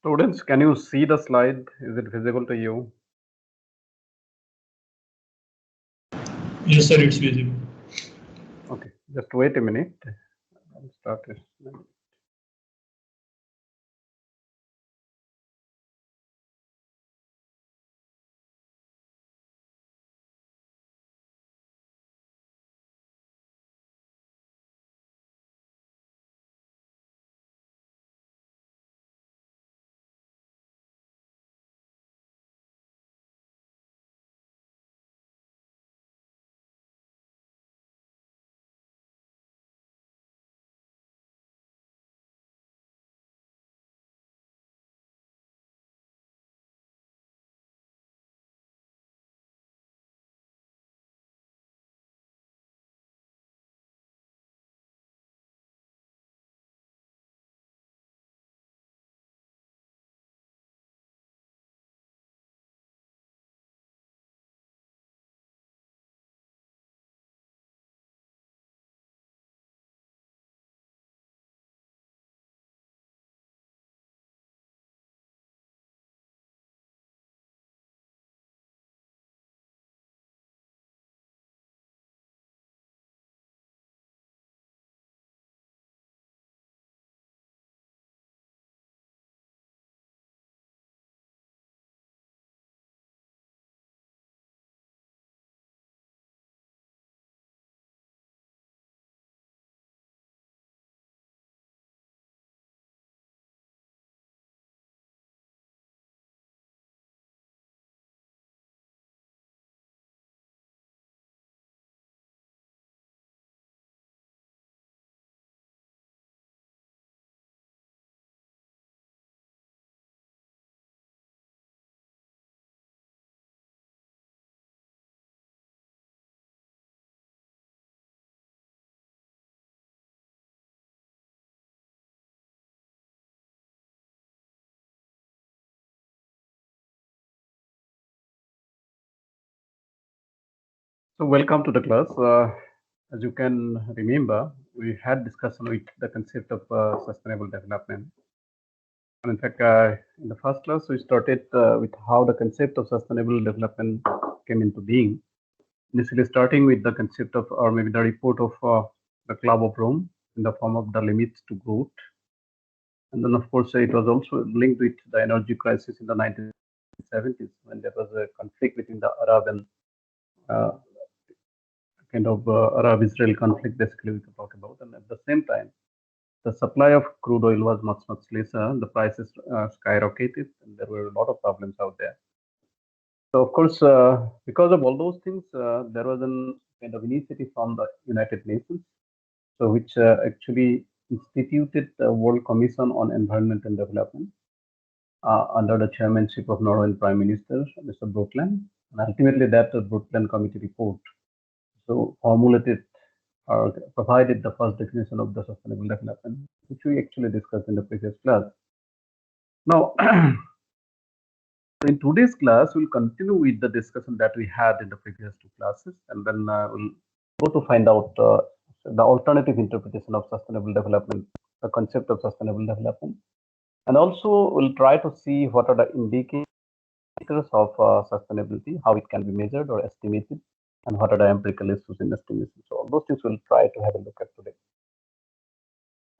Students, can you see the slide? Is it visible to you? Yes, sir, it's visible. Okay, just wait a minute. I'll start this. So welcome to the class. As you can remember, we had discussion with the concept of sustainable development. And in fact, in the first class, we started with how the concept of sustainable development came into being. Initially starting with the concept of, or maybe the report of the Club of Rome in the form of the limits to growth. And then, of course, it was also linked with the energy crisis in the 1970s when there was a conflict between the Arab and uh, Arab-Israel conflict, basically, we can talk about. And at the same time, the supply of crude oil was much, much lesser. The prices skyrocketed, and there were a lot of problems out there. So, of course, because of all those things, there was an kind of initiative from the United Nations, so which actually instituted the World Commission on Environment and Development under the chairmanship of Norwegian Prime Minister Mr. Brundtland. And ultimately, that Brundtland Committee report so formulated or provided the first definition of the sustainable development, which we actually discussed in the previous class. Now, in today's class, we'll continue with the discussion that we had in the previous two classes, and then we'll go to find out the alternative interpretation of sustainable development, the concept of sustainable development. And also, we'll try to see what are the indicators of sustainability, how it can be measured or estimated, and what are the empirical issues in estimation. So all those things we'll try to have a look at today.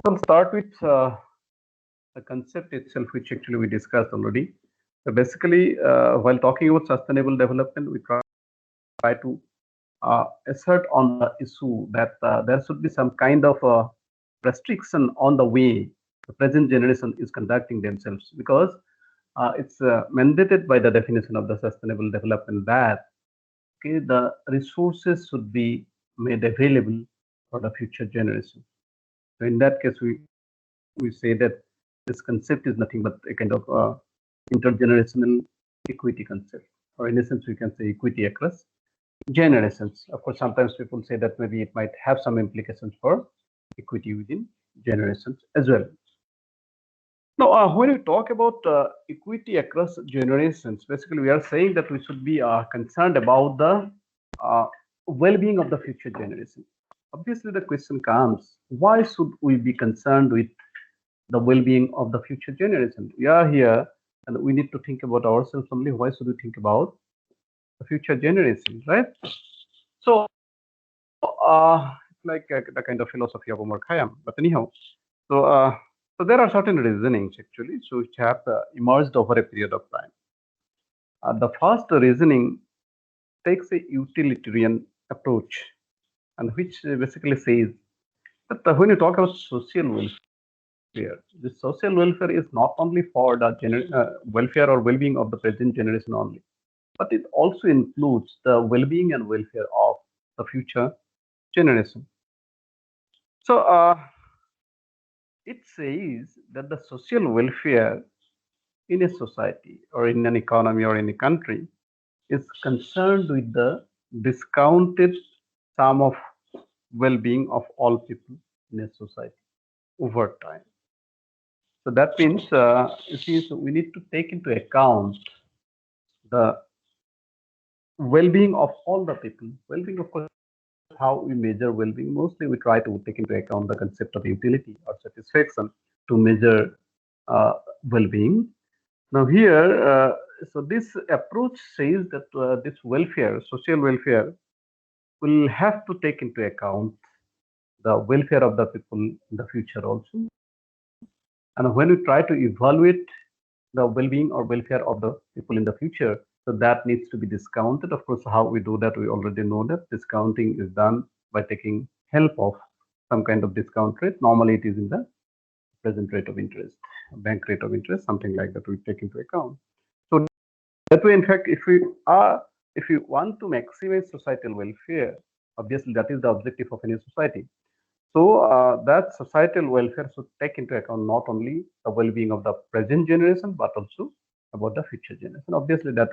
So I'll start with the concept itself, which actually we discussed already. So basically, while talking about sustainable development, we try to assert on the issue that there should be some kind of restriction on the way the present generation is conducting themselves, because it's mandated by the definition of the sustainable development that okay, the resources should be made available for the future generation. So in that case, we say that this concept is nothing but a kind of intergenerational equity concept, or in essence, we can say equity across generations. Of course, sometimes people say that maybe it might have some implications for equity within generations as well. Now, when we talk about equity across generations, basically we are saying that we should be concerned about the well-being of the future generation. Obviously, the question comes: why should we be concerned with the well-being of the future generation. We are here and we need to think about ourselves only. Why should we think about the future generation, right? So, it's like the kind of philosophy of Omar Khayyam. But anyhow, so so there are certain reasonings actually, so which have emerged over a period of time. The first reasoning takes a utilitarian approach, and which basically says that when you talk about social welfare, the social welfare is not only for the welfare or well-being of the present generation only, but it also includes the well-being and welfare of the future generation. So it says that the social welfare in a society or in an economy or in a country is concerned with the discounted sum of well-being of all people in a society over time. So that means, you see, so we need to take into account the well-being of all the people. Well-being, of course, how we measure well-being. Mostly, we try to take into account the concept of utility or satisfaction to measure well-being. Now, here, so this approach says that this welfare, social welfare, will have to take into account the welfare of the people in the future also. And when we try to evaluate the well-being or welfare of the people in the future, so that needs to be discounted. Of course, how we do that, we already know that discounting is done by taking help of some kind of discount rate. Normally, it is in the present rate of interest, bank rate of interest, something like that we take into account. So that way, in fact, if we want to maximize societal welfare, obviously that is the objective of any society. So that societal welfare should take into account not only the well-being of the present generation, but also about the future generation. Obviously, that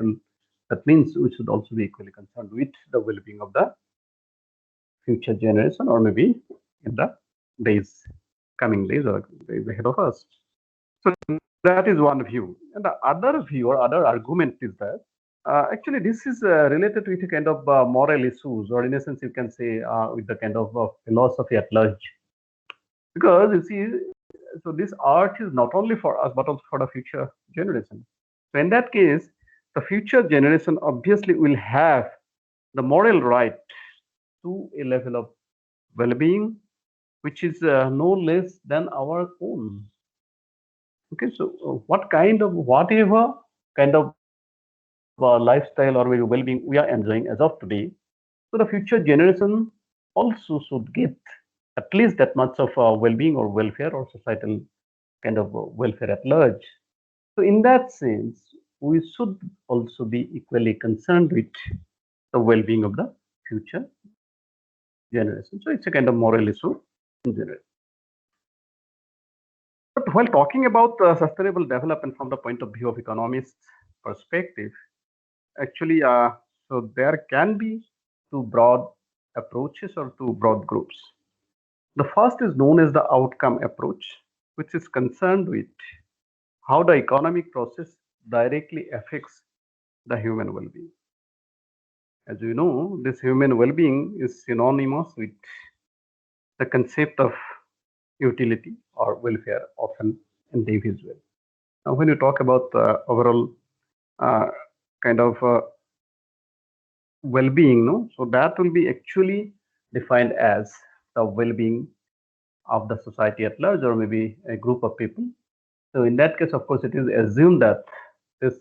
means we should also be equally concerned with the well-being of the future generation, or maybe in the days, coming days or days ahead of us. So that is one view. And the other view or other argument is that actually this is related with a kind of moral issues, or in a sense, you can say with the kind of philosophy at large. Because you see, so this art is not only for us, but also for the future generation. So in that case, the future generation obviously will have the moral right to a level of well-being, which is no less than our own. Okay, so whatever kind of lifestyle or maybe well-being we are enjoying as of today, so the future generation also should get at least that much of well-being or welfare or societal kind of welfare at large. So in that sense, we should also be equally concerned with the well-being of the future generation. So it's a kind of moral issue in general. But while talking about sustainable development from the point of view of economists' perspective, actually, so there can be two broad approaches or two broad groups. The first is known as the outcome approach, which is concerned with how the economic process directly affects the human well-being. As you know, this human well-being is synonymous with the concept of utility or welfare of an individual. Now, when you talk about overall uh, kind of well-being, no, so that will be actually defined as the well-being of the society at large, or maybe a group of people. So in that case, of course, it is assumed that this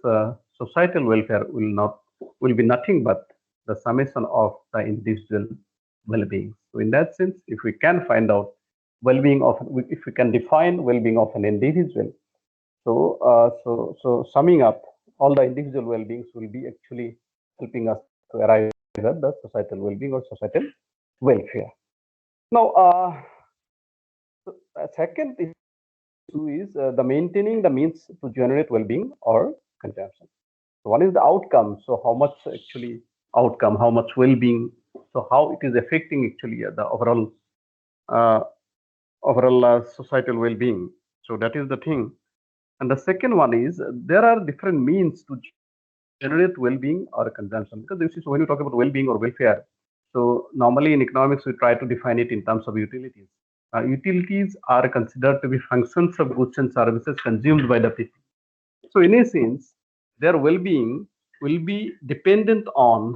societal welfare will be nothing but the summation of the individual well-being. So in that sense, if we can find out well-being of, if we can define well-being of an individual, so summing up all the individual well-beings will be actually helping us to arrive at the societal well-being or societal welfare. Now, second issue is the maintaining the means to generate well-being or consumption. So one is the outcome. So how much actually outcome, how much well-being, so how it is affecting actually the uh, overall societal well-being. So that is the thing. And the second one is there are different means to generate well-being or consumption. Because this is, when you talk about well-being or welfare, so normally in economics we try to define it in terms of utilities. utilities are considered to be functions of goods and services consumed by the people. So in a sense, their well-being will be dependent on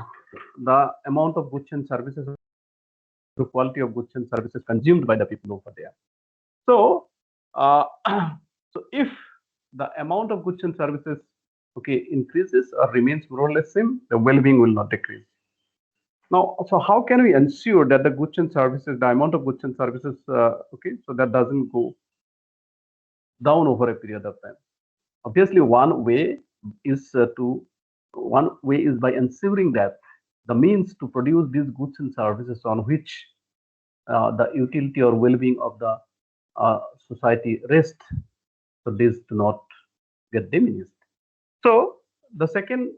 the amount of goods and services, the quality of goods and services consumed by the people over there. So, so if the amount of goods and services, okay, increases or remains more or less same, the well-being will not decrease. Now, so how can we ensure that the goods and services, the amount of goods and services, okay, so that doesn't go down over a period of time? Obviously, one way is by ensuring that the means to produce these goods and services on which the utility or well-being of the society rests, so these do not get diminished. So the second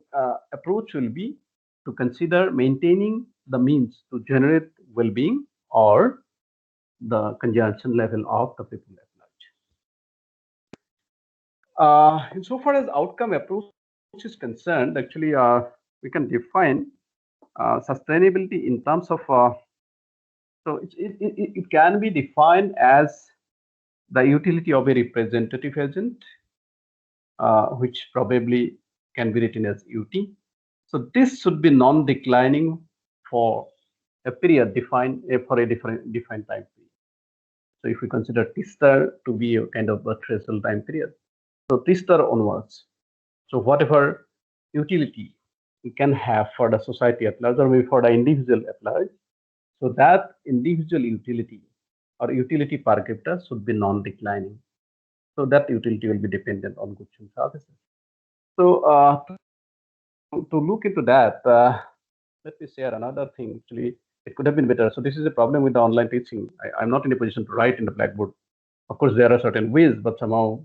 approach will be to consider maintaining the means to generate well-being or the consumption level of the people at large. Insofar as outcome approach is concerned, actually, we can define sustainability in terms of, so it can be defined as the utility of a representative agent, which probably can be written as UT. So this should be non-declining for a period defined for a defined time period. So if we consider T star to be a kind of a threshold time period, so T star onwards, so whatever utility we can have for the society at large or maybe for the individual at large, so that individual utility or utility per capita should be non-declining. So that utility will be dependent on goods and services. So to look into that, let me share another thing. Actually, it could have been better. So this is a problem with the online teaching. I'm not in a position to write in the blackboard. Of course, there are certain ways, but somehow,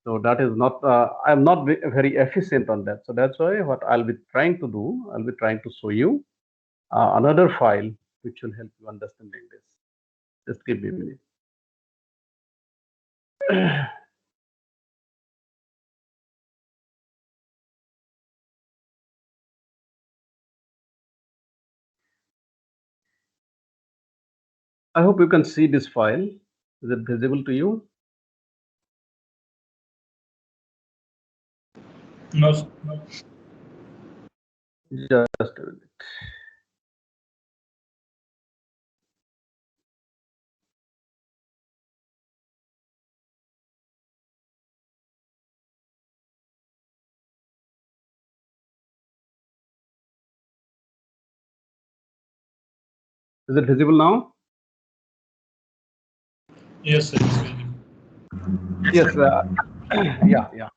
so that is not. I'm not very efficient on that. So that's why what I'll be trying to do, I'll be trying to show you another file which will help you understanding this. Just give me a minute. I hope you can see this file. Is it visible to you? No. Just a minute. Is it visible now? Yes, sir. It's visible. Yes. Yeah.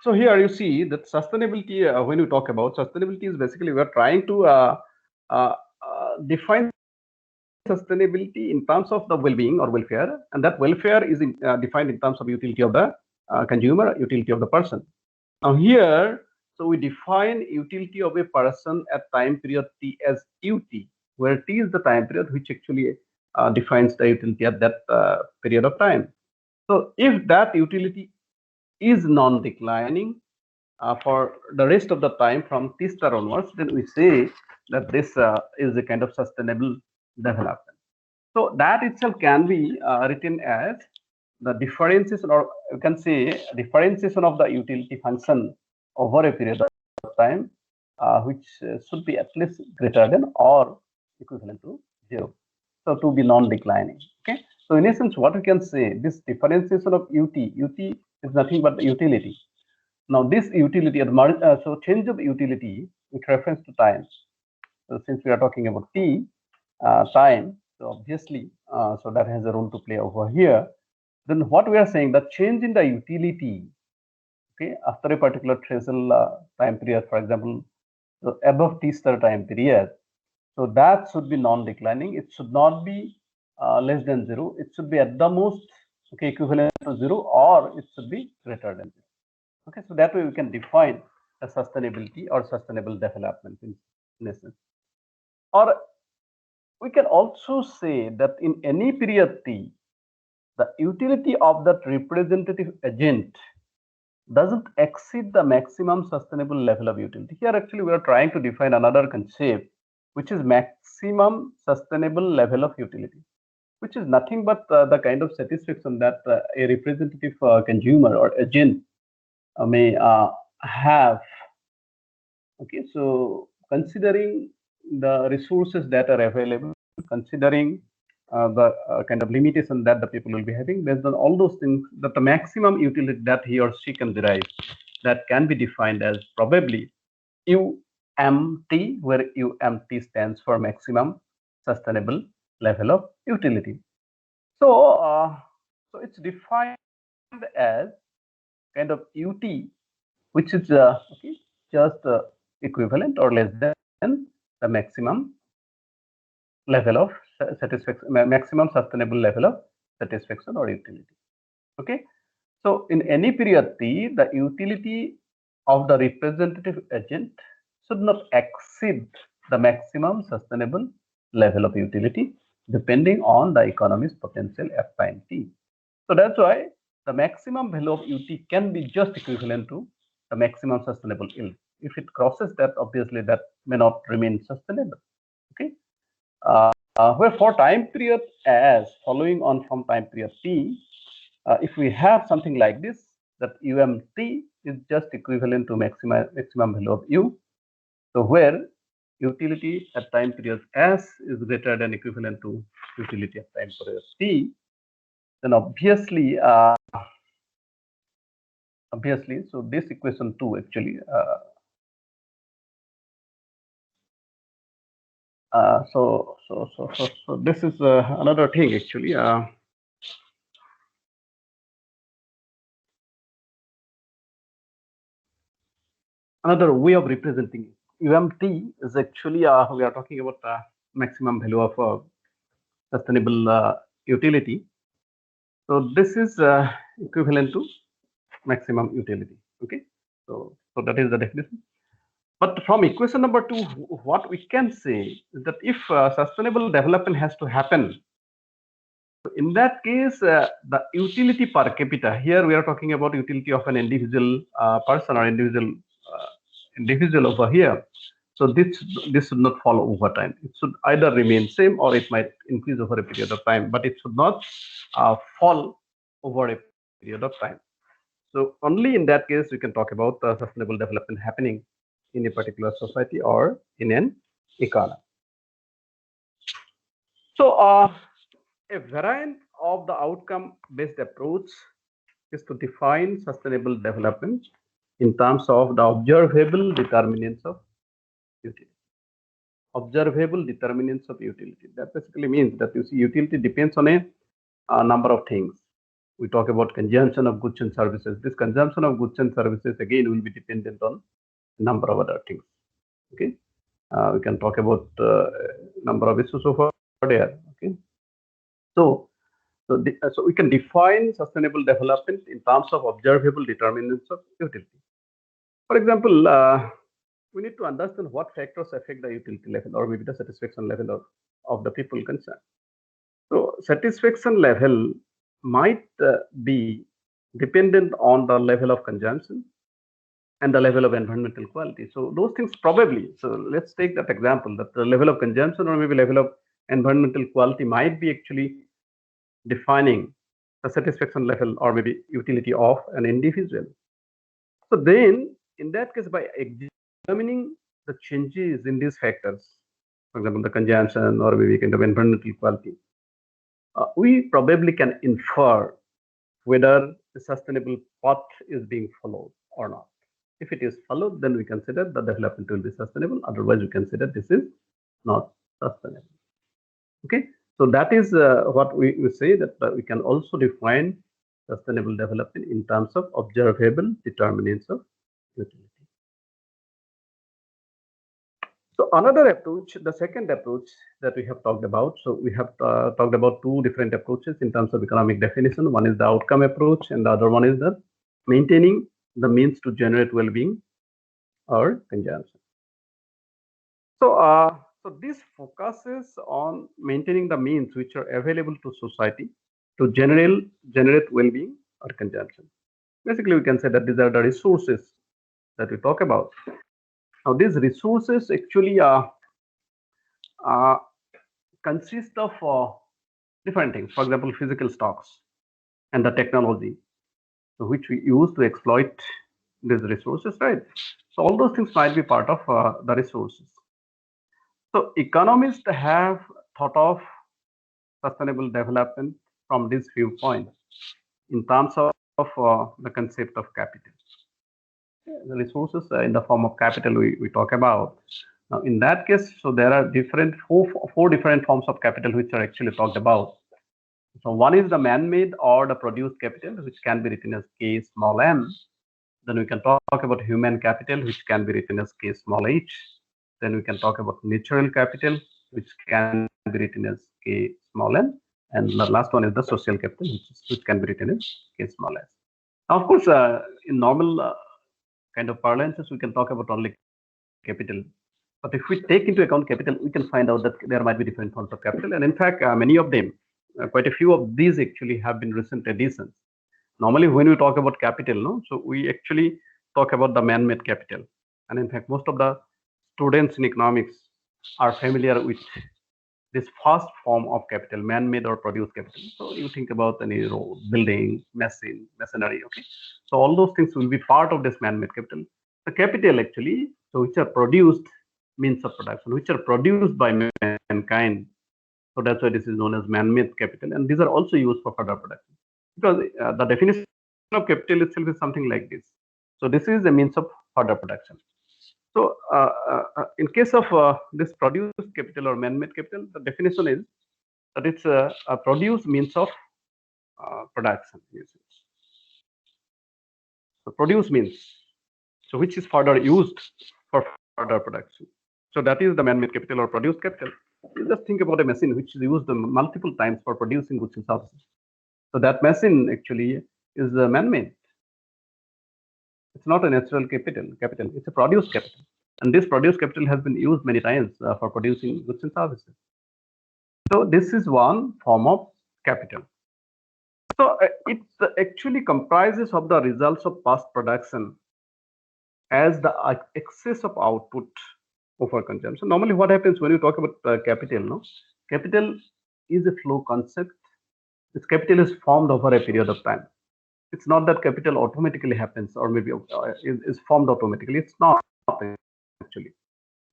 So here you see that sustainability. When you talk about sustainability, is basically we are trying to define sustainability in terms of the well-being or welfare, and that welfare is defined in terms of utility of the consumer, utility of the person. Now here, so we define utility of a person at time period T as UT, where T is the time period which actually defines the utility at that period of time. So if that utility is non-declining for the rest of the time from T star onwards, then we say that this is a kind of sustainable development. So that itself can be written as the differentiation, or you can say differentiation of the utility function over a period of time, which should be at least greater than or equivalent to 0. So to be non-declining. Okay. So in essence, what we can say, this differentiation of UT is nothing but the utility. Now this utility, so change of utility with reference to time. So since we are talking about T, time, so obviously, so that has a role to play over here. Then what we are saying, the change in the utility, okay, after a particular threshold time period, for example, so above T star time period, so that should be non-declining. It should not be less than 0. It should be at the most, okay, equivalent to 0, or it should be greater than 0. Okay, so that way we can define a sustainability or sustainable development in essence. Or we can also say that in any period T, the utility of that representative agent doesn't exceed the maximum sustainable level of utility. Here actually we are trying to define another concept, which is maximum sustainable level of utility. which is nothing but the kind of satisfaction that a representative consumer or agent may have. Okay, so considering the resources that are available, considering the kind of limitation that the people will be having, based on all those things, that the maximum utility that he or she can derive, that can be defined as probably UMT, where UMT stands for maximum sustainable level of utility. So it's defined as kind of UT, which is okay, just equivalent or less than the maximum level of satisfaction, maximum sustainable level of satisfaction or utility. Okay, so in any period T, the utility of the representative agent should not exceed the maximum sustainable level of utility depending on the economy's potential at time T. So that's why the maximum value of UT can be just equivalent to the maximum sustainable yield. If it crosses that, obviously that may not remain sustainable. Okay. Where for time period as following on from time period T, if we have something like this, that UMT is just equivalent to maximum value of U. So where utility at time period S is greater than equivalent to utility at time period T, then obviously, so this equation 2 actually, so this is another thing actually. Another way of representing UMT is actually we are talking about maximum value of sustainable utility. So this is equivalent to maximum utility. Okay, so that is the definition. But from equation number 2, what we can say is that if sustainable development has to happen, in that case, the utility per capita, here we are talking about utility of an individual person or individual over here. So this should not fall over time. It should either remain same or it might increase over a period of time, but it should not fall over a period of time. So only in that case we can talk about sustainable development happening in a particular society or in an economy. So a variant of the outcome-based approach is to define sustainable development in terms of the observable determinants of utility. Observable determinants of utility. That basically means that you see utility depends on a number of things. We talk about consumption of goods and services. This consumption of goods and services again will be dependent on a number of other things. Okay, we can talk about number of issues over there. Okay, so so we can define sustainable development in terms of observable determinants of utility. For example, we need to understand what factors affect the utility level or maybe the satisfaction level of the people concerned. So satisfaction level might be dependent on the level of consumption and the level of environmental quality. So those things probably, so let's take that example, that the level of consumption or maybe level of environmental quality might be actually defining the satisfaction level or maybe utility of an individual. So then in that case, by examining the changes in these factors, for example, the consumption or maybe kind of environmental quality, we probably can infer whether the sustainable path is being followed or not. If it is followed, then we consider the development will be sustainable. Otherwise, we consider this is not sustainable. Okay, so that is what we say, that we can also define sustainable development in terms of observable determinants of utility. So another approach, the second approach that we have talked about. So we have talked about two different approaches in terms of economic definition. One is the outcome approach, and the other one is the maintaining the means to generate well-being or consumption. So this focuses on maintaining the means which are available to society to generate well-being or consumption. Basically, we can say that these are the resources that we talk about. Now, these resources actually consist of different things. For example, physical stocks and the technology which we use to exploit these resources, right? So all those things might be part of the resources. So economists have thought of sustainable development from this viewpoint in terms of the concept of capital. The resources in the form of capital we talk about. Now, in that case, so there are four different forms of capital which are actually talked about. So one is the man-made or the produced capital, which can be written as K small m. Then we can talk about human capital, which can be written as K small h. Then we can talk about natural capital, which can be written as K small n. And the last one is the social capital, which can be written as K small s. Now, of course, in normal kind of parlances, we can talk about only capital. But if we take into account capital, we can find out that there might be different forms of capital. And in fact, many of them, quite a few of these actually have been recent additions. Normally, when we talk about capital, no, so we actually talk about the man-made capital. And in fact, most of the students in economics are familiar with this first form of capital, man-made or produced capital. So you think about any road, building, masonry, okay. So all those things will be part of this man-made capital. The capital actually, so which are produced means of production, which are produced by mankind. So that's why this is known as man-made capital, and these are also used for further production. Because the definition of capital itself is something like this. So this is a means of further production. So in case of this produced capital or man-made capital, the definition is that it's a produced means of production. So produce means, so which is further used for further production. So that is the man-made capital or produced capital. You just think about a machine which is used multiple times for producing goods and services. So that machine actually is man-made. It's not a natural capital. It's a produced capital. And this produced capital has been used many times for producing goods and services. So this is one form of capital. So it actually comprises of the results of past production as the excess of output over consumption. Normally, what happens when you talk about capital? No, capital is a flow concept. This capital is formed over a period of time. It's not that capital automatically happens or maybe is formed automatically. It's not actually.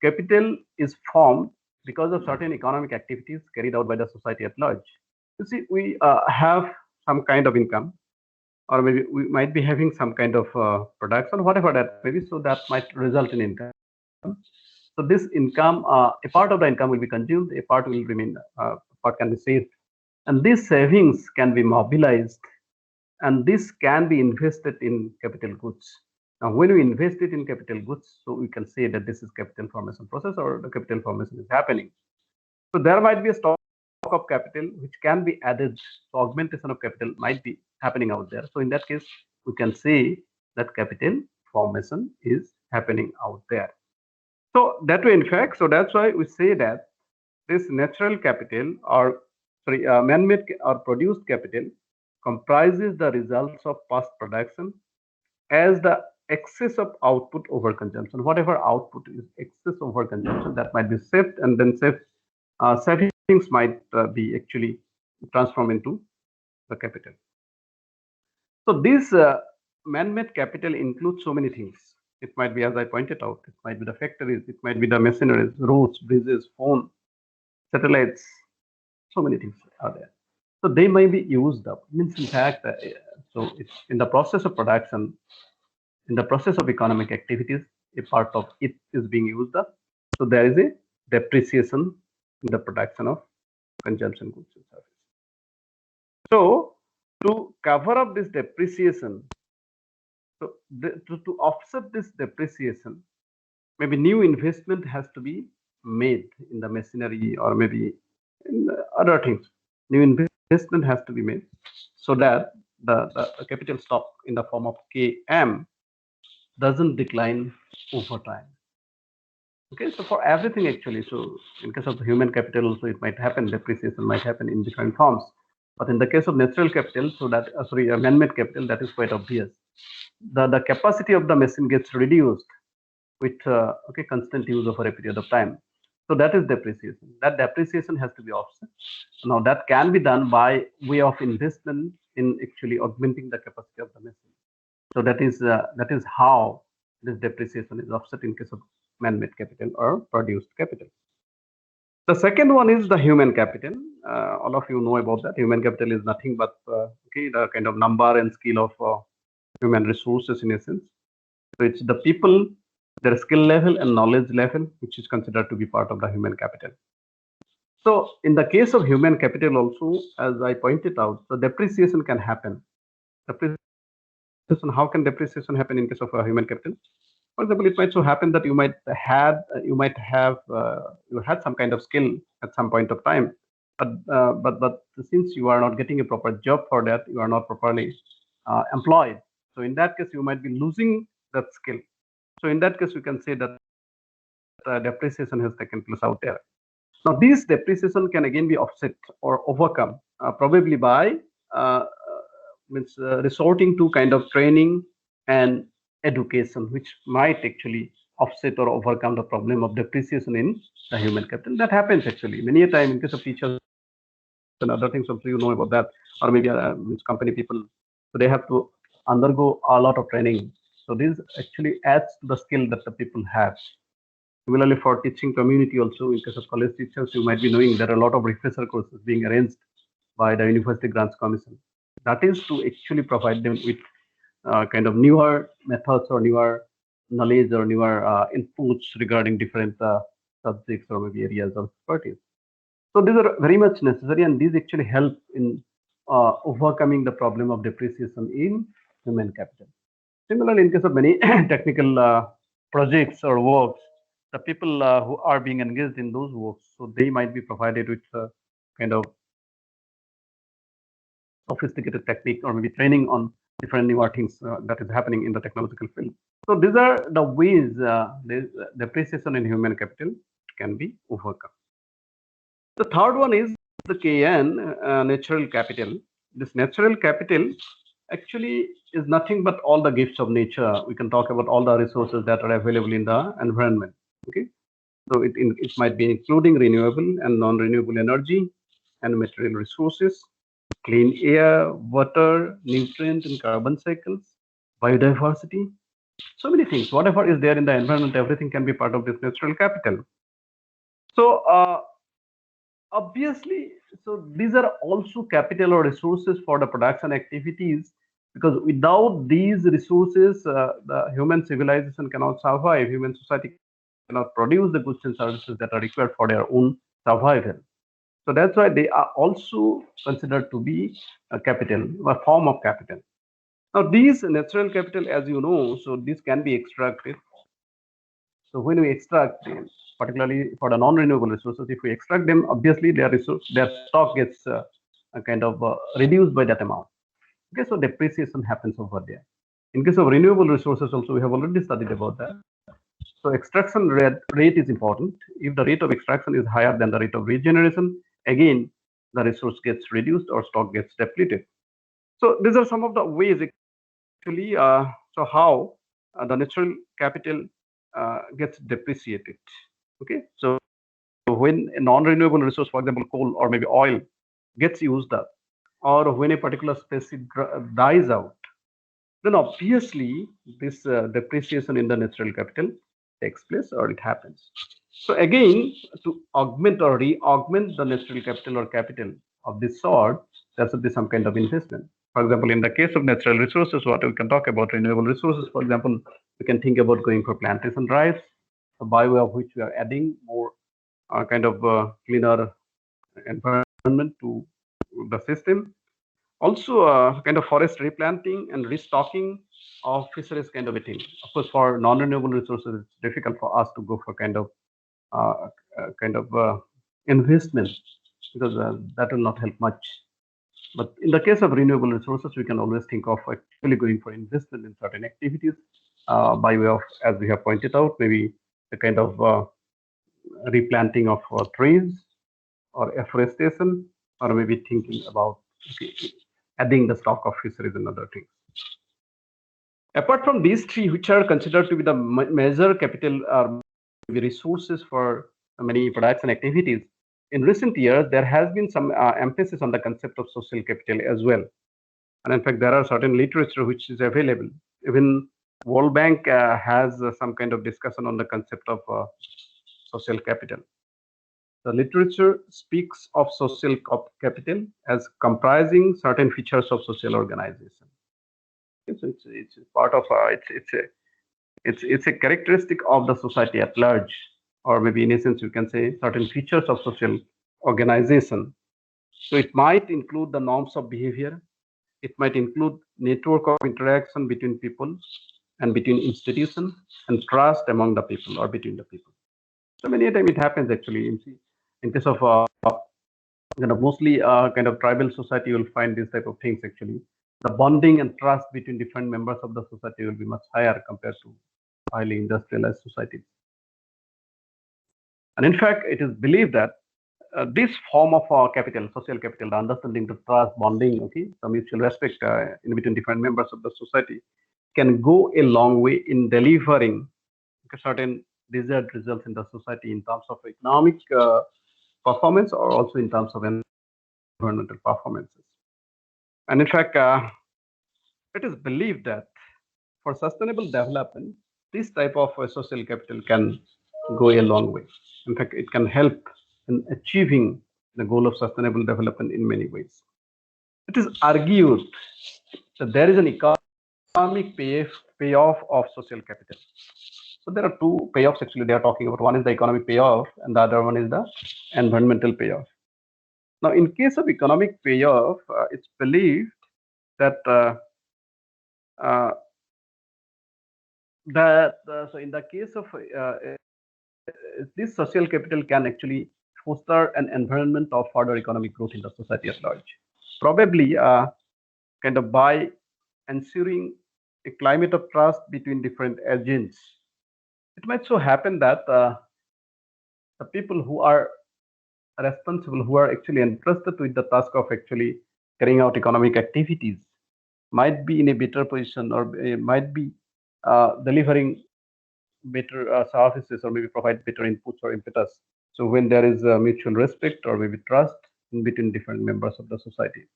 Capital is formed because of certain economic activities carried out by the society at large. You see, we have some kind of income, or maybe we might be having some kind of production, whatever that may be. So that might result in income. So this income, a part of the income will be consumed, a part will remain, part can be saved, and these savings can be mobilized, and this can be invested in capital goods. Now, when we invest it in capital goods, so we can say that this is capital formation process or the capital formation is happening. So there might be a stock of capital which can be added. So augmentation of capital might be happening out there. So in that case, we can say that capital formation is happening out there. So that way, in fact, so that's why we say that this natural capital or sorry, man-made or produced capital comprises the results of past production as the excess of output over consumption. Whatever output is excess over consumption, that might be saved, and then savings might be actually transformed into the capital. So this man-made capital includes so many things. It might be, as I pointed out, it might be the factories, it might be the machineries, roads, bridges, phone, satellites. So many things are there. So they may be used up. Means in fact, so it's in the process of production, in the process of economic activities, a part of it is being used up. So there is a depreciation in the production of consumption goods and services. So to cover up this depreciation, so to offset this depreciation, maybe new investment has to be made in the machinery or maybe in other things. New investment has to be made so that the capital stock in the form of KM doesn't decline over time. Okay, so for everything actually, so in case of the human capital also it might happen, depreciation might happen in different forms. But in the case of natural capital, so that man-made capital, that is quite obvious. The capacity of the machine gets reduced with okay constant use over a period of time. So that is depreciation. That depreciation has to be offset. Now that can be done by way of investment in actually augmenting the capacity of the machine. So that is how this depreciation is offset in case of man-made capital or produced capital. The second one is the human capital. All of you know about that. Human capital is nothing but okay, the kind of number and skill of human resources in essence. So it's the people, their skill level and knowledge level, which is considered to be part of the human capital. So in the case of human capital also, as I pointed out, the depreciation can happen. Depreciation, how can depreciation happen in case of human capital? For example, it might so happen that you had some kind of skill at some point of time, but since you are not getting a proper job for that, you are not properly employed. So in that case, you might be losing that skill. So in that case, we can say that depreciation has taken place out there. Now, this depreciation can again be offset or overcome, probably by uh, resorting to kind of training and education, which might actually offset or overcome the problem of depreciation in the human capital. That happens actually many a time in case of teachers and other things. Also, you know about that, or maybe company people. So they have to undergo a lot of training. So this actually adds to the skill that the people have. Similarly, for teaching community also, in case of college teachers, you might be knowing there are a lot of refresher courses being arranged by the University Grants Commission. That is to actually provide them with kind of newer methods or newer knowledge or newer inputs regarding different subjects or maybe areas of expertise. So these are very much necessary, and these actually help in overcoming the problem of depreciation in human capital. Similarly, in case of many technical projects or works, the people who are being engaged in those works, so they might be provided with kind of sophisticated technique or maybe training on different newer things that is happening in the technological field. So these are the ways depreciation in human capital can be overcome. The third one is the KN, natural capital. This natural capital actually is nothing but all the gifts of nature. We can talk about all the resources that are available in the environment. Okay, so it might be including renewable and non-renewable energy and material resources, clean air, water, nutrient and carbon cycles, biodiversity, so many things. Whatever is there in the environment, everything can be part of this natural capital. So obviously, so these are also capital or resources for the production activities, because without these resources, the human civilization cannot survive. Human society cannot produce the goods and services that are required for their own survival. So that's why they are also considered to be a capital, a form of capital. Now, these natural capital, as you know, so this can be extracted. So when we extract them, particularly for the non-renewable resources, if we extract them, obviously their stock gets kind of reduced by that amount. Okay, so depreciation happens over there. In case of renewable resources, also we have already studied about that. So extraction rate is important. If the rate of extraction is higher than the rate of regeneration, again the resource gets reduced or stock gets depleted. So these are some of the ways actually. So how the natural capital gets depreciated. Okay, so when a non-renewable resource, for example, coal or maybe oil, gets used up, or when a particular species dies out, then obviously this depreciation in the natural capital takes place or it happens. So again, to augment or re-augment the natural capital or capital of this sort, there should be some kind of investment. For example, in the case of natural resources, what we can talk about renewable resources, for example, we can think about going for plantation drives, by way of which we are adding more kind of cleaner environment to the system. Also, kind of forest replanting and restocking of fisheries kind of a thing. Of course, for non-renewable resources, it's difficult for us to go for uh, kind of investment, because that will not help much. But in the case of renewable resources, we can always think of actually going for investment in certain activities by way of, as we have pointed out, maybe the kind of replanting of trees or afforestation, or maybe thinking about okay, adding the stock of fisheries and other things. Apart from these three, which are considered to be the major capital or resources for many products and activities. In recent years, there has been some emphasis on the concept of social capital as well. And in fact, there are certain literature which is available. Even World Bank has some kind of discussion on the concept of social capital. The literature speaks of social capital as comprising certain features of social organization. So it's part of it's a characteristic of the society at large, or maybe in essence you can say certain features of social organization. So it might include the norms of behavior. It might include network of interaction between people and between institutions and trust among the people or between the people. So many a time it happens actually in case of mostly kind of tribal society, you'll find these type of things actually. The bonding and trust between different members of the society will be much higher compared to highly industrialized societies. And in fact, it is believed that this form of capital, social capital, the understanding, the trust, bonding, okay, the mutual respect in between different members of the society, can go a long way in delivering certain desired results in the society in terms of economic performance or also in terms of environmental performances. And in fact, it is believed that for sustainable development, this type of social capital can go a long way. In fact, it can help in achieving the goal of sustainable development in many ways. It is argued that there is an economic payoff of social capital. So there are two payoffs actually they are talking about. One is the economic payoff, and the other one is the environmental payoff. Now, in case of economic payoff, it's believed that uh, so in the case of this social capital can actually foster an environment of further economic growth in the society at large. Probably kind of by ensuring a climate of trust between different agents. It might so happen that the people who are responsible, who are actually entrusted with the task of actually carrying out economic activities, might be in a better position or might be delivering better services or maybe provide better inputs or impetus. So when there is mutual respect or maybe trust in between different members of the society.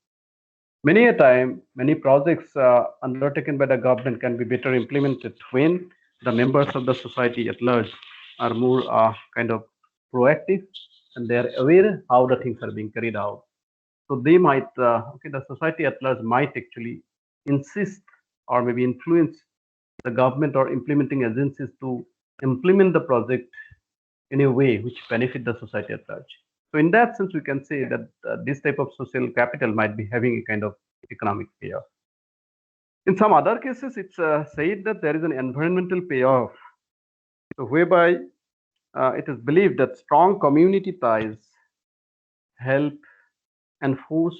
Many a time, many projects undertaken by the government can be better implemented when the members of the society at large are more kind of proactive and they are aware how the things are being carried out. So they might, okay, the society at large might actually insist or maybe influence the government or implementing agencies to implement the project in a way which benefit the society at large. So in that sense, we can say that this type of social capital might be having a kind of economic payoff. In some other cases, it's said that there is an environmental payoff, so whereby it is believed that strong community ties help enforce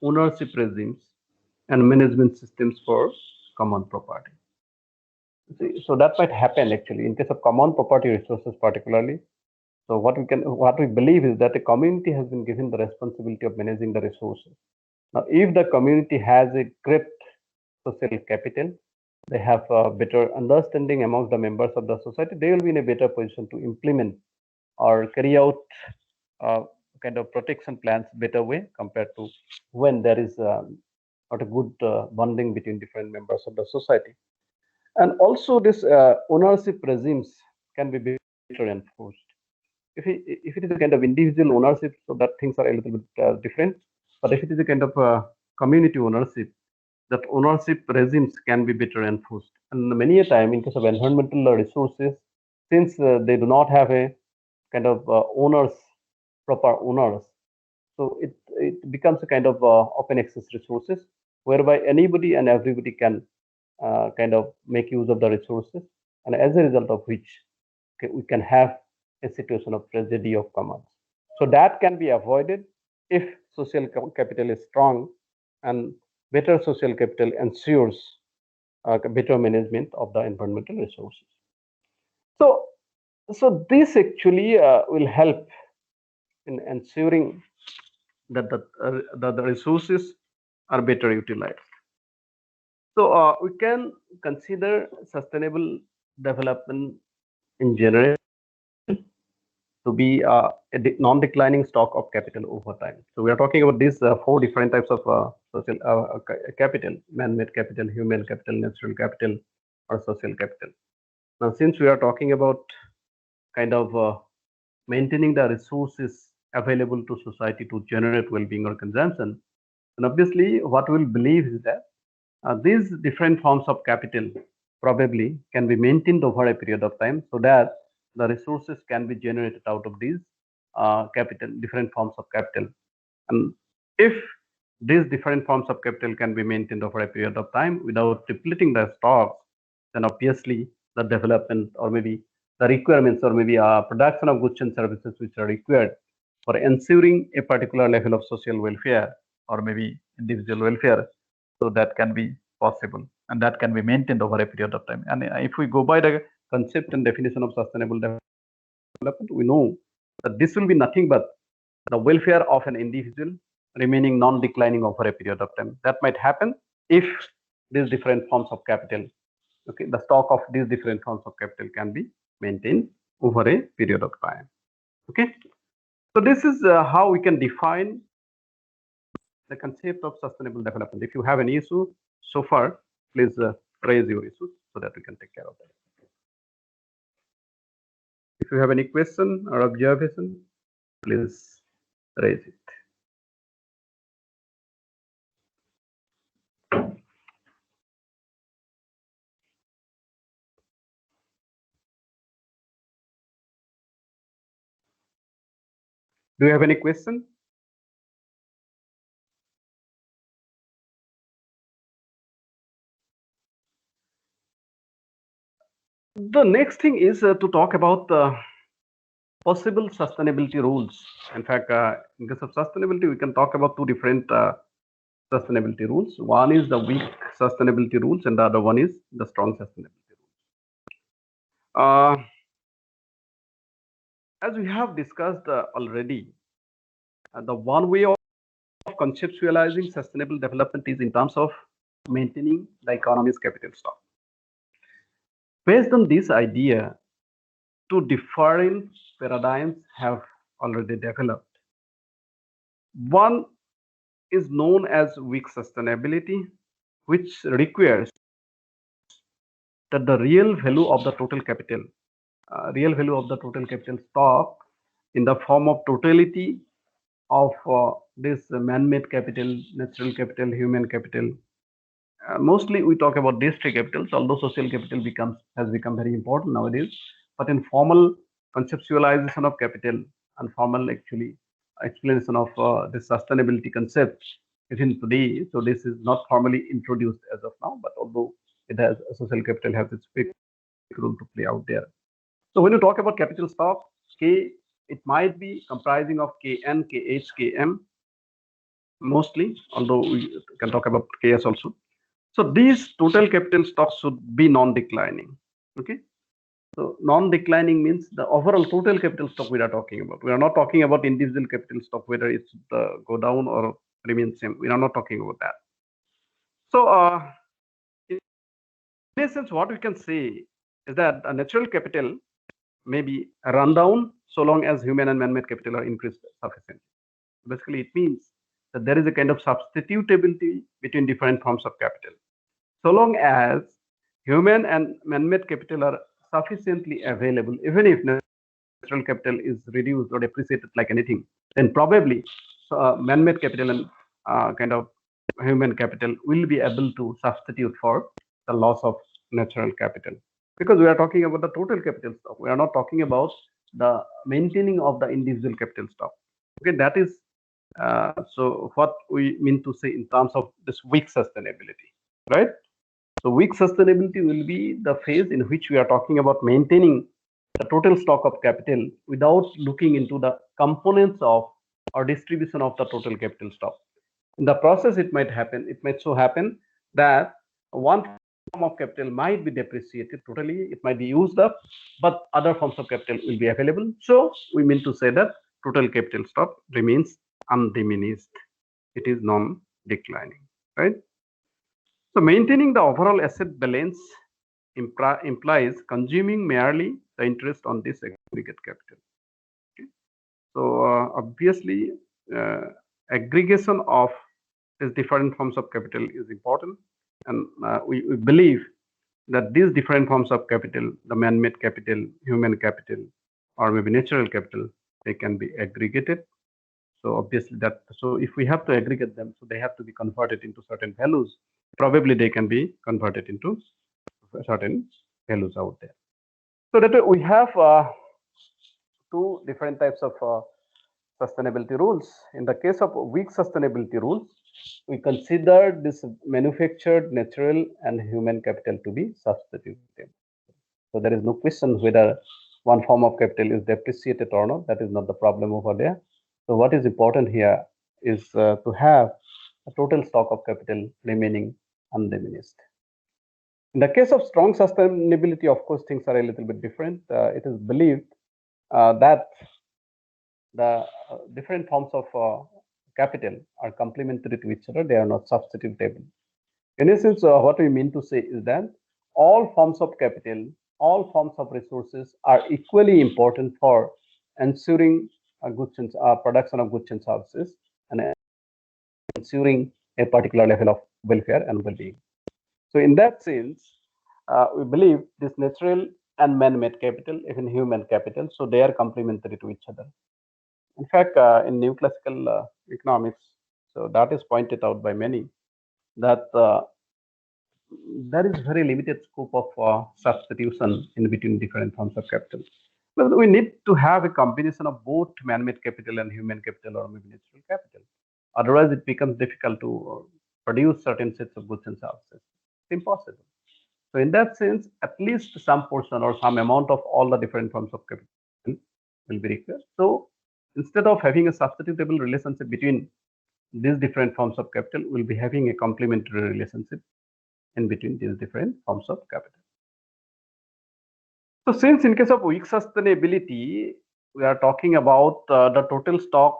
ownership regimes and management systems for common property. So that might happen actually in case of common property resources particularly. So what we believe is that the community has been given the responsibility of managing the resources. Now, if the community has a great social capital, they have a better understanding amongst the members of the society, they will be in a better position to implement or carry out uh, kind of protection plans better way compared to when there is not a good bonding between different members of the society. And also this ownership regimes can be better enforced. If it is a kind of individual ownership, so that things are a little bit different. But if it is a kind of community ownership, that ownership regimes can be better enforced. And many a time, in case of environmental resources, since they do not have a kind of owners, proper owners, so it becomes a kind of open access resources whereby anybody and everybody can kind of make use of the resources, and as a result of which we can have a situation of tragedy of commons. So that can be avoided if social capital is strong, and better social capital ensures better management of the environmental resources. So, so this actually will help in ensuring that the resources are better utilized. So we can consider sustainable development in general to be a non-declining stock of capital over time. So we are talking about these four different types of social capital: man-made capital, human capital, natural capital, or social capital. Now, since we are talking about kind of maintaining the resources available to society to generate well-being or consumption, and obviously what we'll believe is that these different forms of capital probably can be maintained over a period of time so that the resources can be generated out of these different forms of capital. And if these different forms of capital can be maintained over a period of time without depleting the stocks, then obviously the development or maybe the requirements or maybe production of goods and services which are required for ensuring a particular level of social welfare or maybe individual welfare, so that can be possible and that can be maintained over a period of time. And if we go by the concept and definition of sustainable development, we know that this will be nothing but the welfare of an individual remaining non-declining over a period of time. That might happen if these different forms of capital, okay, the stock of these different forms of capital can be maintained over a period of time. Okay, so this is how we can define the concept of sustainable development. If you have any issue so far, please raise your issue so that we can take care of that. If you have any question or observation, please raise it. Do you have any question? The next thing is to talk about possible sustainability rules. In fact, in case of sustainability, we can talk about two different sustainability rules. One is the weak sustainability rules, and the other one is the strong sustainability rules. As we have discussed already, the one way of conceptualizing sustainable development is in terms of maintaining the economy's capital stock. Based on this idea, two different paradigms have already developed. One is known as weak sustainability, which requires that the real value of the total capital, stock in the form of totality of this man-made capital, natural capital, human capital. Mostly we talk about these three capitals, although social capital has become very important nowadays. But in formal conceptualization of capital and formal actually explanation of the sustainability concept even today, so this is not formally introduced as of now, but although it has social capital has its big role to play out there. So when you talk about capital stock, K, it might be comprising of KN, KH, KM mostly, although we can talk about KS also. So these total capital stocks should be non-declining. Okay. So non-declining means the overall total capital stock we are talking about. We are not talking about individual capital stock, whether it should go down or remain same. We are not talking about that. So in essence, what we can say is that a natural capital may be run down so long as human and man-made capital are increased sufficiently. Basically, it means that there is a kind of substitutability between different forms of capital. So long as human and man-made capital are sufficiently available, even if natural capital is reduced or depreciated like anything, then probably man-made capital and kind of human capital will be able to substitute for the loss of natural capital. Because we are talking about the total capital stock. We are not talking about the maintaining of the individual capital stock. Okay, that is so what we mean to say in terms of this weak sustainability, right? So weak sustainability will be the phase in which we are talking about maintaining the total stock of capital without looking into the components of or distribution of the total capital stock. In the process, it might so happen that one form of capital might be depreciated totally, it might be used up, but other forms of capital will be available. So we mean to say that total capital stock remains undiminished. It is non-declining, right? So maintaining the overall asset balance implies consuming merely the interest on this aggregate capital. So obviously, aggregation of these different forms of capital is important, and we believe that these different forms of capital, the man-made capital, human capital, or maybe natural capital, they can be aggregated. So obviously so if we have to aggregate them, so they have to be converted into certain values. Probably they can be converted into certain values out there. So that we have two different types of sustainability rules. In the case of weak sustainability rules, we consider this manufactured, natural, and human capital to be substitutable. So there is no question whether one form of capital is depreciated or not. That is not the problem over there. So what is important here is to have a total stock of capital remaining undiminished. In the case of strong sustainability, of course, things are a little bit different. It is believed that the different forms of capital are complementary to each other. They are not substitutable. In essence, what we mean to say is that all forms of capital, all forms of resources are equally important for ensuring goods and production of goods and services and ensuring a particular level of welfare and well-being. So, in that sense, we believe this natural and man-made capital, even human capital, so they are complementary to each other. In fact, in neoclassical economics, so that is pointed out by many that there is very limited scope of substitution in between different forms of capital. But we need to have a combination of both man-made capital and human capital or maybe natural capital. Otherwise, it becomes difficult to produce certain sets of goods and services. It's impossible. So in that sense, at least some portion or some amount of all the different forms of capital will be required. So instead of having a substitutable relationship between these different forms of capital, we'll be having a complementary relationship in between these different forms of capital. So since in case of weak sustainability, we are talking about the total stock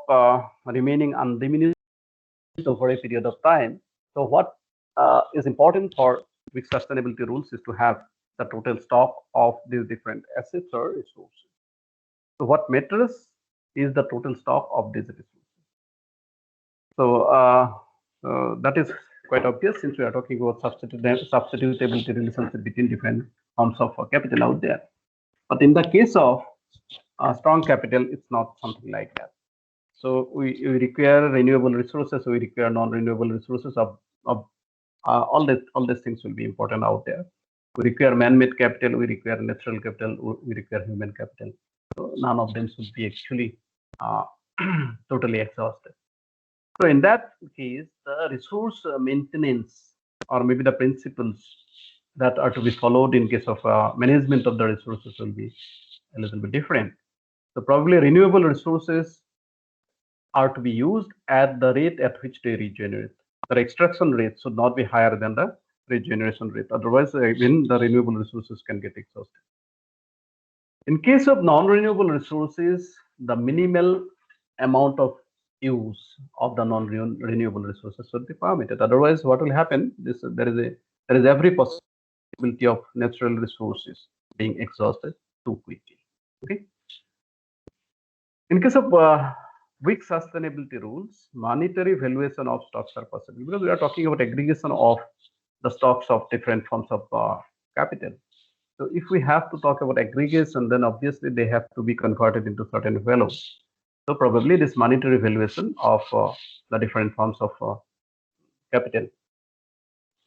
remaining undiminished over a period of time. So what is important for weak sustainability rules is to have the total stock of these different assets or resources. So what matters is the total stock of these resources. So that is quite obvious since we are talking about substitutability relationship between different forms of capital out there. But in the case of strong capital, it's not something like that. So we require renewable resources, we require non-renewable resources of all these things will be important out there. We require man-made capital, we require natural capital, we require human capital. So none of them should be actually totally exhausted. So in that case, the resource maintenance or maybe the principles that are to be followed in case of management of the resources will be a little bit different. So probably renewable resources are to be used at the rate at which they regenerate. The extraction rate should not be higher than the regeneration rate. Otherwise, even the renewable resources can get exhausted. In case of non-renewable resources, the minimal amount of use of the non-renewable resources should be permitted. Otherwise, what will happen? There is every possibility of natural resources being exhausted too quickly. Okay. In case of weak sustainability rules, monetary valuation of stocks are possible because we are talking about aggregation of the stocks of different forms of capital. So if we have to talk about aggregation, then obviously they have to be converted into certain values. So probably this monetary valuation of the different forms of capital.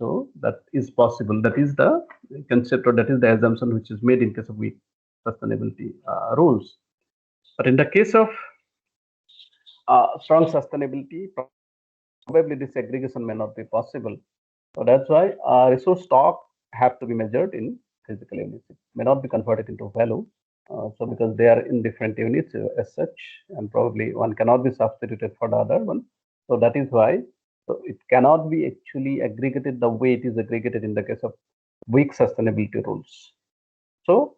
So that is possible. That is the concept or that is the assumption which is made in case of weak sustainability rules. But in the case of strong sustainability, probably this aggregation may not be possible. So that's why resource stock have to be measured in physical units. It may not be converted into value. So because they are in different units as such, and probably one cannot be substituted for the other one. So that is why so it cannot be actually aggregated the way it is aggregated in the case of weak sustainability rules. So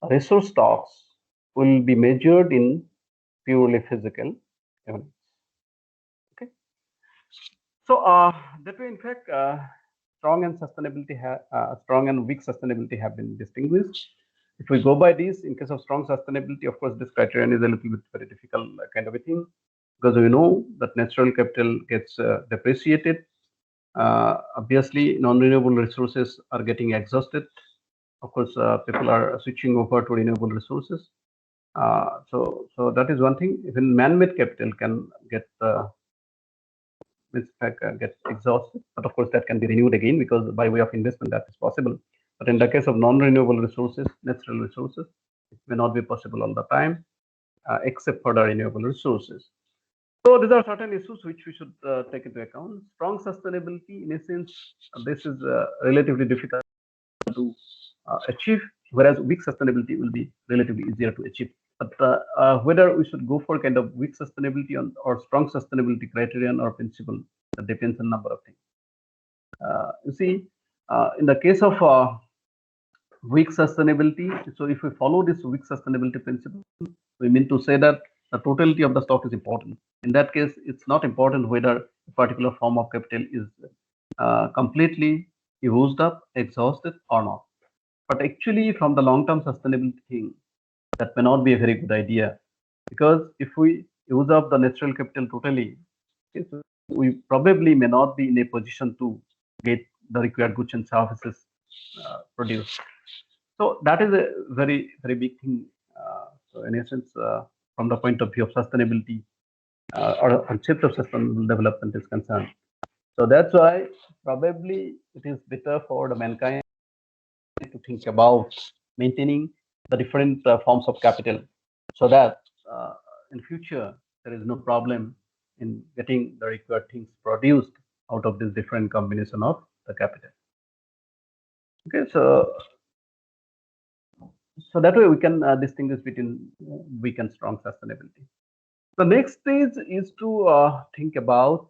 resource stocks will be measured in purely physical units. Okay. So that way, in fact, strong and weak sustainability have been distinguished. if we go by these, in case of strong sustainability, of course, this criterion is a little bit very difficult kind of a thing, because we know that natural capital gets depreciated. Obviously, non-renewable resources are getting exhausted. Of course, people are switching over to renewable resources. So that is one thing. Even man-made capital can get exhausted, but of course that can be renewed again, because by way of investment that is possible. But in the case of non-renewable resources, natural resources, it may not be possible all the time, except for the renewable resources. So these are certain issues which we should take into account. Strong sustainability, in a sense, this is relatively difficult to achieve, whereas weak sustainability will be relatively easier to achieve. But whether we should go for kind of weak sustainability or strong sustainability criterion or principle, that depends on a number of things. You see, in the case of weak sustainability, so if we follow this weak sustainability principle, we mean to say that the totality of the stock is important. In that case, it's not important whether a particular form of capital is completely used up, exhausted, or not. But actually, from the long-term sustainability thing, that may not be a very good idea, because if we use up the natural capital totally, okay, so we probably may not be in a position to get the required goods and services produced. So that is a very, very big thing. So in essence, from the point of view of sustainability or concept of sustainable development is concerned. So that's why probably it is better for the mankind to think about maintaining the different forms of capital, so that in future there is no problem in getting the required things produced out of this different combination of the capital. Okay, so that way we can distinguish between weak and strong sustainability. The next stage is to think about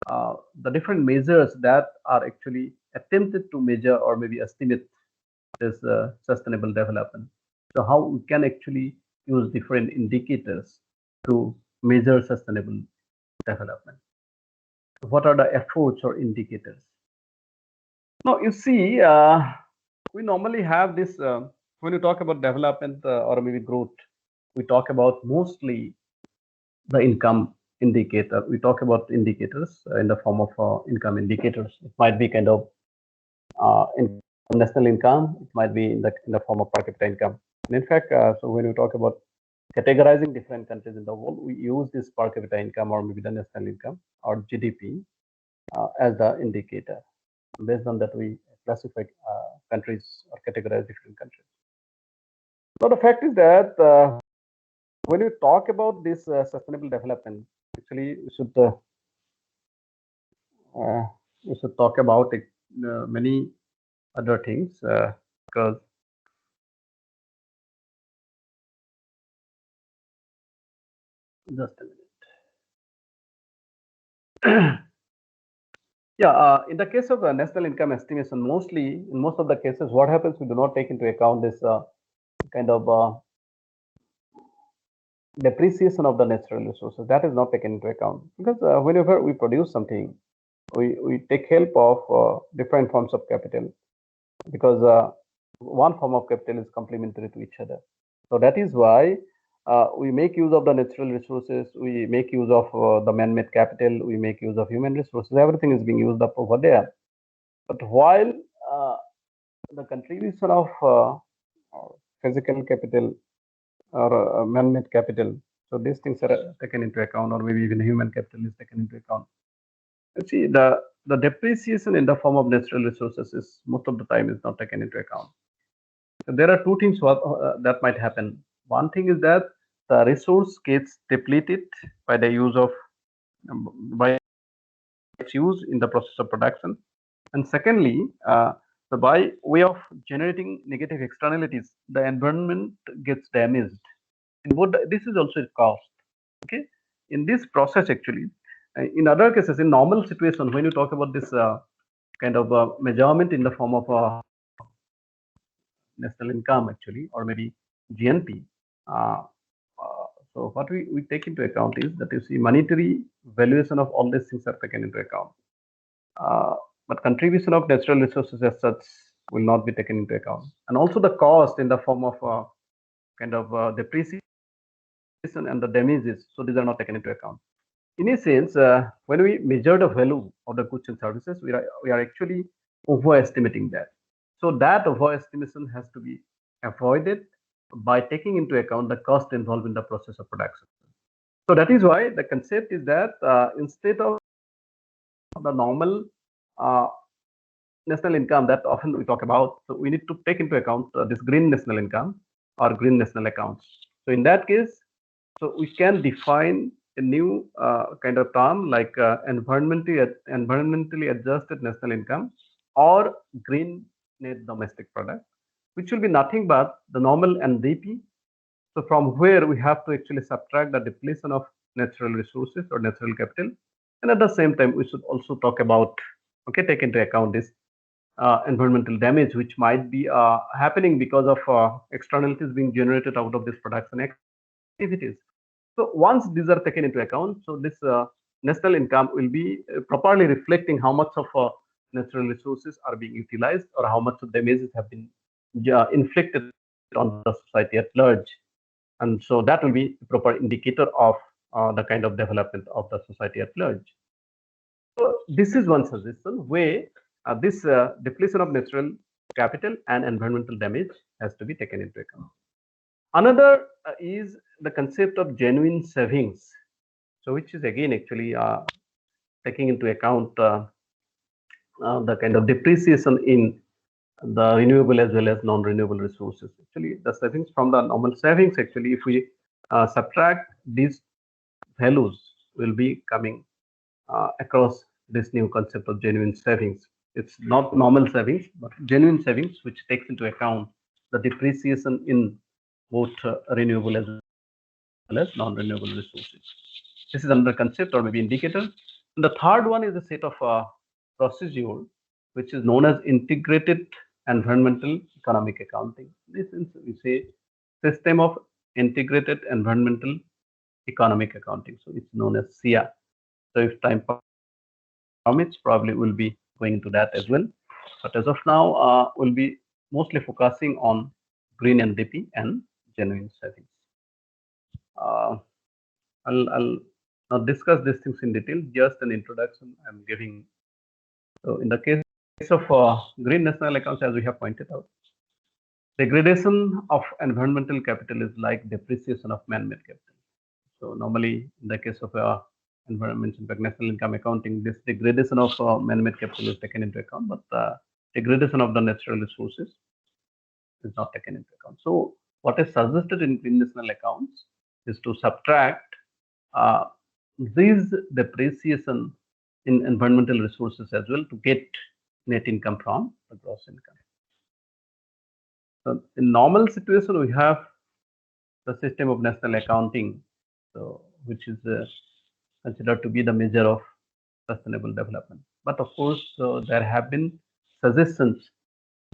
the different measures that are actually attempted to measure or maybe estimate this sustainable development. So how we can actually use different indicators to measure sustainable development. What are the efforts or indicators? Now, you see, we normally have this, when you talk about development or maybe growth, we talk about mostly the income indicator. We talk about indicators in the form of income indicators. It might be kind of in national income, it might be in the form of per capita income. And in fact, so when we talk about categorizing different countries in the world, we use this per capita income or maybe the national income or GDP as the indicator. Based on that, we classify countries or categorize different countries. So the fact is that when you talk about this sustainable development, actually we should talk about it, many other things, because just a minute. Yeah, in the case of national income estimation, mostly in most of the cases, what happens, we do not take into account this kind of depreciation of the natural resources. That is not taken into account, because whenever we produce something, we take help of different forms of capital, because one form of capital is complementary to each other. So that is why we make use of the natural resources, we make use of the man-made capital, we make use of human resources. Everything is being used up over there. But while the contribution of physical capital or man-made capital, so these things are taken into account, or maybe even human capital is taken into account. You see, the depreciation in the form of natural resources is most of the time is not taken into account. So there are two things that might happen. One thing is that the resource gets depleted by the use of by its use in the process of production, and secondly, so by way of generating negative externalities, the environment gets damaged. And this is also a cost. Okay, in this process, actually, in other cases, in normal situation, when you talk about this kind of measurement in the form of national income, actually, or maybe GNP. So what we take into account is that, you see, monetary valuation of all these things are taken into account. But contribution of natural resources as such will not be taken into account, and also the cost in the form of kind of depreciation and the damages. So these are not taken into account. In a sense, when we measure the value of the goods and services, we are actually overestimating that. So that overestimation has to be avoided by taking into account the cost involved in the process of production. So that is why the concept is that instead of the normal uh, national income that often we talk about, so we need to take into account this green national income or green national accounts. So in that case, so we can define a new kind of term like environmentally adjusted national income or green net domestic product, which will be nothing but the normal NDP. So from where we have to actually subtract the depletion of natural resources or natural capital, and at the same time we should also talk about, okay, take into account this environmental damage which might be happening because of externalities being generated out of this production activities. So once these are taken into account, so this national income will be properly reflecting how much of natural resources are being utilized or how much of damages have been inflicted on the society at large. And so that will be a proper indicator of the kind of development of the society at large. So this is one suggestion where this depletion of natural capital and environmental damage has to be taken into account. Another is the concept of genuine savings. So which is again actually taking into account the kind of depreciation in the renewable as well as non-renewable resources. Actually, the savings from the normal savings, actually, if we subtract these values, will be coming across this new concept of genuine savings. It's not normal savings, but genuine savings, which takes into account the depreciation in both renewable as well as non-renewable resources. This is another concept or maybe indicator. And the third one is a set of procedure, which is known as integrated environmental economic accounting. This is, we say, system of integrated environmental economic accounting. So it's known as SIA. So if time permits, probably we'll be going into that as well. But as of now, we'll be mostly focusing on green NDP and genuine savings. Uh, I'll not discuss these things in detail, just an introduction I'm giving. So in the case of green national accounts, as we have pointed out, degradation of environmental capital is like depreciation of man-made capital. So normally, in the case of environment impact national income accounting, this degradation of man-made capital is taken into account, but degradation of the natural resources is not taken into account. So what is suggested in green national accounts is to subtract uh, these depreciation in environmental resources as well to get net income from the gross income. So in normal situation, we have the system of national accounting, so which is considered to be the measure of sustainable development. But of course, there have been suggestions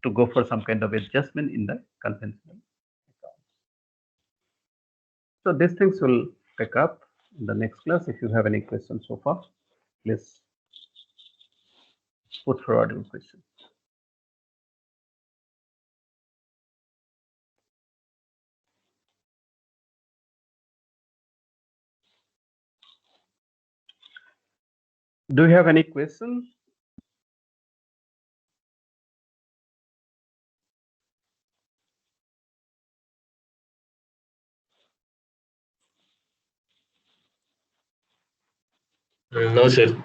to go for some kind of adjustment in the conventional accounts. So these things will pick up in the next class. If you have any questions so far, please put forward your question. Do you have any questions? No, sir.